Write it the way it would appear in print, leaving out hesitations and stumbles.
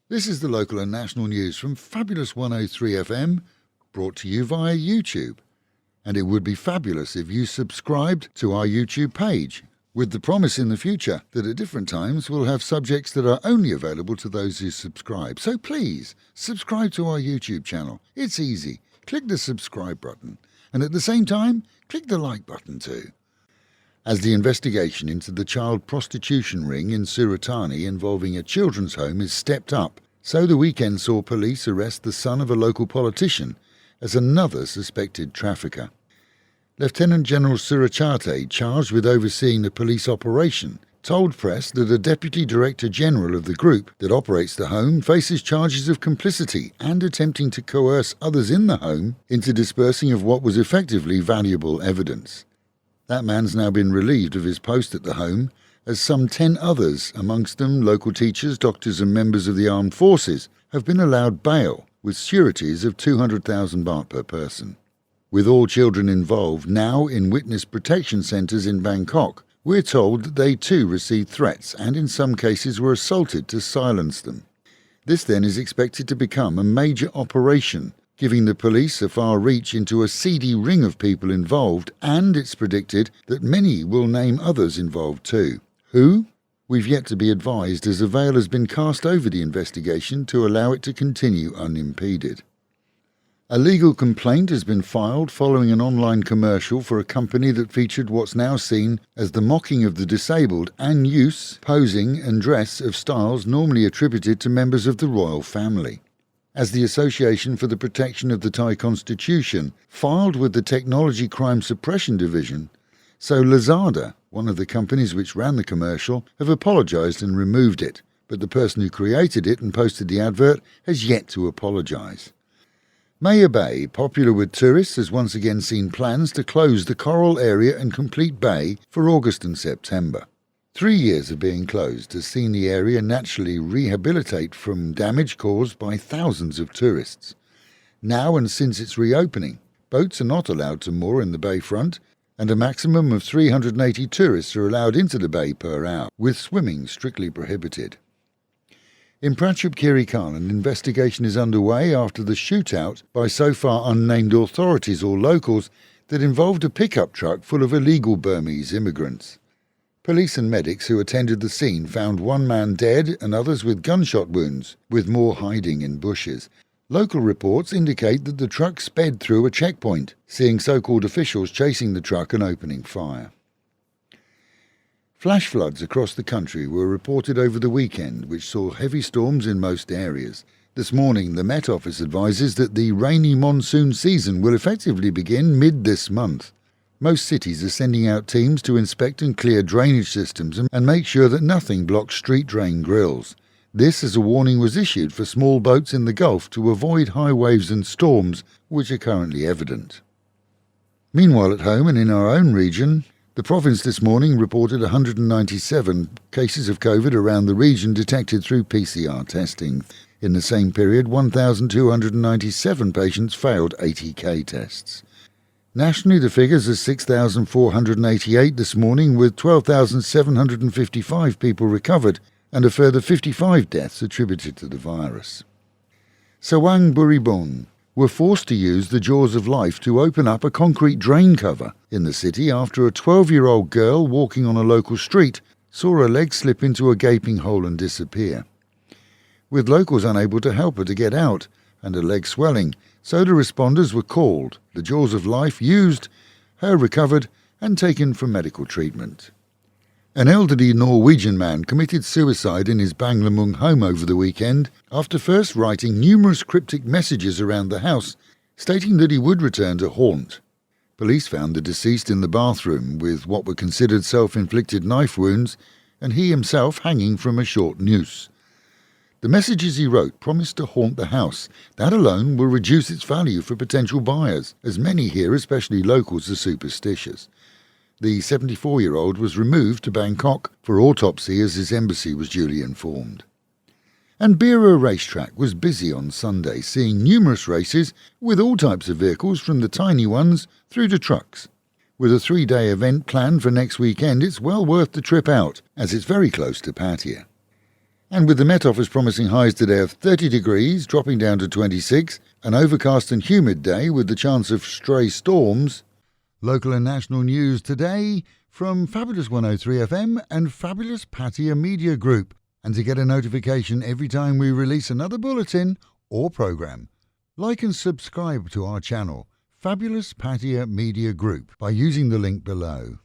This is the local and national news from Fabulous 103 FM, brought to you via YouTube. And it would be fabulous if you subscribed to our YouTube page, with the promise in the future that at different times we'll have subjects that are only available to those who subscribe. So please, subscribe to our YouTube channel. It's easy. Click the subscribe button, and at the same time, click the like button too. As the investigation into the child prostitution ring in Suratani involving a children's home is stepped up, so the weekend saw police arrest the son of a local politician as another suspected trafficker. Lieutenant General Surachate, charged with overseeing the police operation, told press that a Deputy Director General of the group that operates the home faces charges of complicity and attempting to coerce others in the home into dispersing of what was effectively valuable evidence. That man's now been relieved of his post at the home, as some 10 others, amongst them local teachers, doctors and members of the armed forces, have been allowed bail, with sureties of 200,000 baht per person. With all children involved now in witness protection centres in Bangkok, we're told that they too received threats and in some cases were assaulted to silence them. This then is expected to become a major operation, giving the police a far reach into a seedy ring of people involved, and it's predicted that many will name others involved too. Who? We've yet to be advised, as a veil has been cast over the investigation to allow it to continue unimpeded. A legal complaint has been filed following an online commercial for a company that featured what's now seen as the mocking of the disabled and use, posing and dress of styles normally attributed to members of the royal family. As the Association for the Protection of the Thai Constitution filed with the Technology Crime Suppression Division, so Lazada, one of the companies which ran the commercial, have apologised and removed it, but the person who created it and posted the advert has yet to apologise. Maya Bay, popular with tourists, has once again seen plans to close the coral area and complete bay for August and September. 3 years of being closed has seen the area naturally rehabilitate from damage caused by thousands of tourists. Now and since its reopening, boats are not allowed to moor in the bayfront, and a maximum of 380 tourists are allowed into the bay per hour, with swimming strictly prohibited. In Prachuap an investigation is underway after the shootout by so far unnamed authorities or locals that involved a pickup truck full of illegal Burmese immigrants. Police and medics who attended the scene found one man dead and others with gunshot wounds, with more hiding in bushes. Local reports indicate that the truck sped through a checkpoint, seeing so-called officials chasing the truck and opening fire. Flash floods across the country were reported over the weekend, which saw heavy storms in most areas. This morning, the Met Office advises that the rainy monsoon season will effectively begin mid this month. Most cities are sending out teams to inspect and clear drainage systems and make sure that nothing blocks street drain grills. This as a warning was issued for small boats in the Gulf to avoid high waves and storms, which are currently evident. Meanwhile, at home and in our own region, the province this morning reported 197 cases of COVID around the region detected through PCR testing. In the same period, 1,297 patients failed ATK tests. Nationally, the figures are 6,488 this morning, with 12,755 people recovered and a further 55 deaths attributed to the virus. Sawang Buribong were forced to use the jaws of life to open up a concrete drain cover in the city after a 12-year-old girl walking on a local street saw her leg slip into a gaping hole and disappear. With locals unable to help her to get out and her leg swelling, so the responders were called, the jaws of life used, her recovered and taken for medical treatment. An elderly Norwegian man committed suicide in his Banglamung home over the weekend after first writing numerous cryptic messages around the house, stating that he would return to haunt. Police found the deceased in the bathroom with what were considered self-inflicted knife wounds, and he himself hanging from a short noose. The messages he wrote promised to haunt the house. That alone will reduce its value for potential buyers, as many here, especially locals, are superstitious. The 74-year-old was removed to Bangkok for autopsy as his embassy was duly informed. And Bira Racetrack was busy on Sunday, seeing numerous races with all types of vehicles from the tiny ones through to trucks. With a 3-day event planned for next weekend, it's well worth the trip out, as it's very close to Pattaya. And with the Met Office promising highs today of 30 degrees, dropping down to 26, an overcast and humid day with the chance of stray storms. Local and national news today from Fabulous 103 FM and Fabulous Pattaya Media Group. And to get a notification every time we release another bulletin or program, like and subscribe to our channel, Fabulous Pattaya Media Group, by using the link below.